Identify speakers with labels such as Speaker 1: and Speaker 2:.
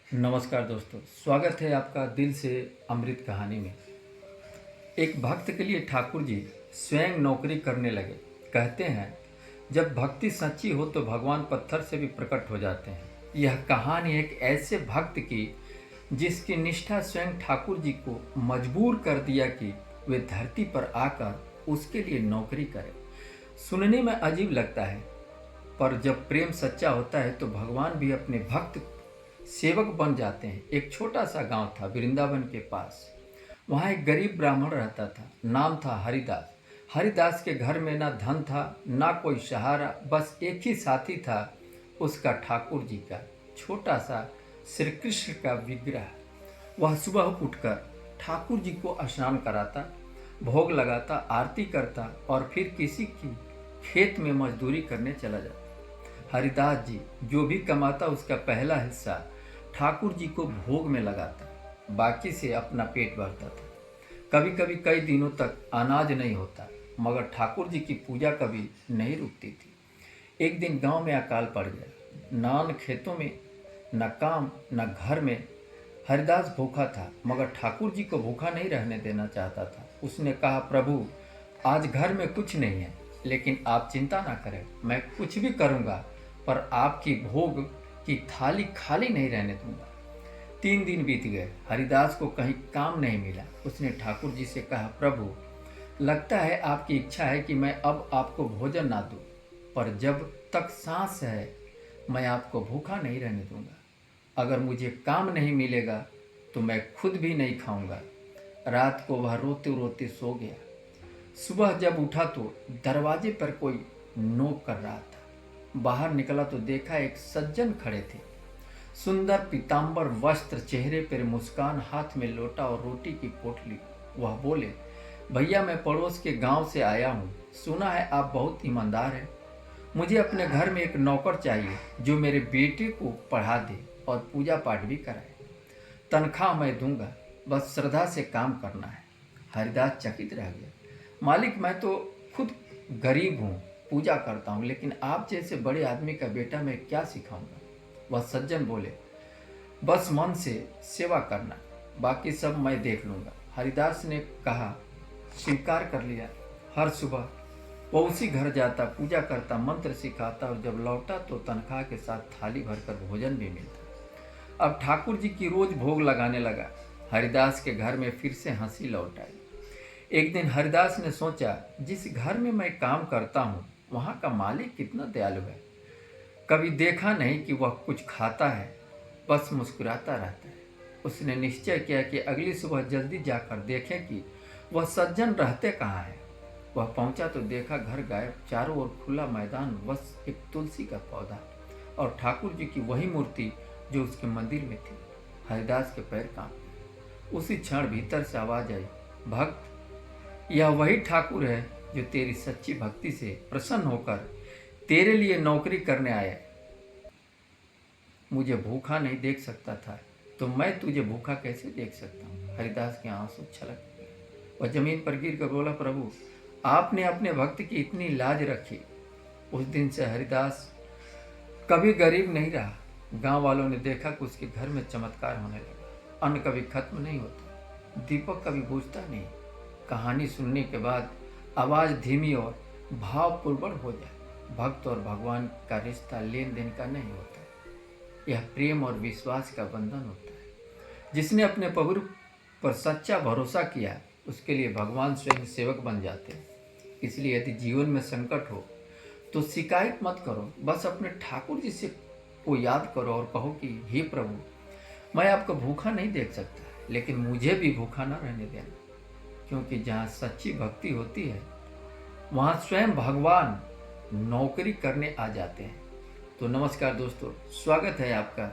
Speaker 1: नमस्कार दोस्तों, स्वागत है आपका दिल से अमृत कहानी में। एक भक्त के लिए ठाकुर जी स्वयं नौकरी करने लगे। कहते हैं, जब भक्ति सच्ची हो तो भगवान पत्थर से भी प्रकट हो जाते हैं। यह कहानी एक ऐसे भक्त की जिसकी निष्ठा स्वयं ठाकुर जी को मजबूर कर दिया कि वे धरती पर आकर उसके लिए नौकरी करें। सुनने में अजीब लगता है, पर जब प्रेम सच्चा होता है तो भगवान भी अपने भक्त सेवक बन जाते हैं। एक छोटा सा गांव था वृंदावन के पास। वहाँ एक गरीब ब्राह्मण रहता था, नाम था हरिदास। हरिदास के घर में ना धन था ना कोई सहारा, बस एक ही साथी था उसका, ठाकुर जी का छोटा सा श्री कृष्ण का विग्रह। वह सुबह उठकर ठाकुर जी को स्नान कराता, भोग लगाता, आरती करता और फिर किसी की खेत में मजदूरी करने चला जाता। हरिदास जी जो भी कमाता उसका पहला हिस्सा ठाकुर जी को भोग में लगाता, बाकी से अपना पेट भरता था। कभी कभी कई दिनों तक अनाज नहीं होता, मगर ठाकुर जी की पूजा कभी नहीं रुकती थी। एक दिन गांव में अकाल पड़ गया। न खेतों में, न काम, न घर में। हरिदास भूखा था, मगर ठाकुर जी को भूखा नहीं रहने देना चाहता था। उसने कहा, प्रभु आज घर में कुछ नहीं है, लेकिन आप चिंता ना करें, मैं कुछ भी करूँगा, पर आपकी भोग की थाली खाली नहीं रहने दूंगा। 3 दिन बीत गए, हरिदास को कहीं काम नहीं मिला। उसने ठाकुर जी से कहा, प्रभु लगता है आपकी इच्छा है कि मैं अब आपको भोजन ना दूं, पर जब तक सांस है मैं आपको भूखा नहीं रहने दूंगा। अगर मुझे काम नहीं मिलेगा तो मैं खुद भी नहीं खाऊंगा। रात को वह रोते रोते सो गया। सुबह जब उठा तो दरवाजे पर कोई नोक कर रहा था। बाहर निकला तो देखा एक सज्जन खड़े थे। सुंदर पीताम्बर वस्त्र, चेहरे पर मुस्कान, हाथ में लोटा और रोटी की पोटली। वह बोले, भैया मैं पड़ोस के गांव से आया हूँ। सुना है आप बहुत ईमानदार हैं। मुझे अपने घर में एक नौकर चाहिए जो मेरे बेटे को पढ़ा दे और पूजा पाठ भी कराए। तनख्वाह मैं दूंगा, बस श्रद्धा से काम करना है। हरिदास चकित रह गया। मालिक मैं तो खुद गरीब हूँ, पूजा करता हूँ, लेकिन आप जैसे बड़े आदमी का बेटा मैं क्या सिखाऊंगा। वह सज्जन बोले, बस मन से सेवा करना, बाकी सब मैं देख लूँगा। हरिदास ने कहा, स्वीकार कर लिया। हर सुबह वह उसी घर जाता, पूजा करता, मंत्र सिखाता और जब लौटा तो तनख्वाह के साथ थाली भरकर भोजन भी मिलता। अब ठाकुर जी की रोज भोग लगाने लगा। हरिदास के घर में फिर से हंसी लौट आई। एक दिन हरिदास ने सोचा, जिस घर में मैं काम करता हूँ वहाँ का मालिक कितना दयालु है। कभी देखा नहीं कि वह कुछ खाता है, बस मुस्कुराता रहता है। उसने निश्चय किया कि अगली सुबह जल्दी जाकर देखें कि वह सज्जन रहते कहाँ हैं। वह पहुंचा तो देखा घर गायब, चारों ओर खुला मैदान, बस एक तुलसी का पौधा और ठाकुर जी की वही मूर्ति जो उसके मंदिर में थी। हरिदास के पैर कांपे। उसी क्षण भीतर से आवाज आई, भक्त यह वही ठाकुर है जो तेरी सच्ची भक्ति से प्रसन्न होकर तेरे लिए नौकरी करने आया। मुझे भूखा नहीं देख सकता था तो मैं तुझे भूखा कैसे देख सकता हूँ। हरिदास के आंसू छलक गए। वह जमीन पर गिर कर बोला, प्रभु आपने अपने भक्त की इतनी लाज रखी। उस दिन से हरिदास कभी गरीब नहीं रहा। गांव वालों ने देखा कि उसके घर में चमत्कार होने लगा। अन्न कभी खत्म नहीं होता, दीपक कभी बुझता नहीं। कहानी सुनने के बाद आवाज़ धीमी और भावपूर्ण हो जाए। भक्त और भगवान का रिश्ता लेन देन का नहीं होता है, यह प्रेम और विश्वास का बंधन होता है। जिसने अपने प्रभु पर सच्चा भरोसा किया उसके लिए भगवान स्वयं सेवक बन जाते हैं। इसलिए यदि जीवन में संकट हो तो शिकायत मत करो, बस अपने ठाकुर जी से को याद करो और कहो कि हे प्रभु मैं आपको भूखा नहीं देख सकता, लेकिन मुझे भी भूखा ना रहने देना। क्योंकि जहाँ सच्ची भक्ति होती है वहाँ स्वयं भगवान नौकरी करने आ जाते हैं। तो नमस्कार दोस्तों, स्वागत है आपका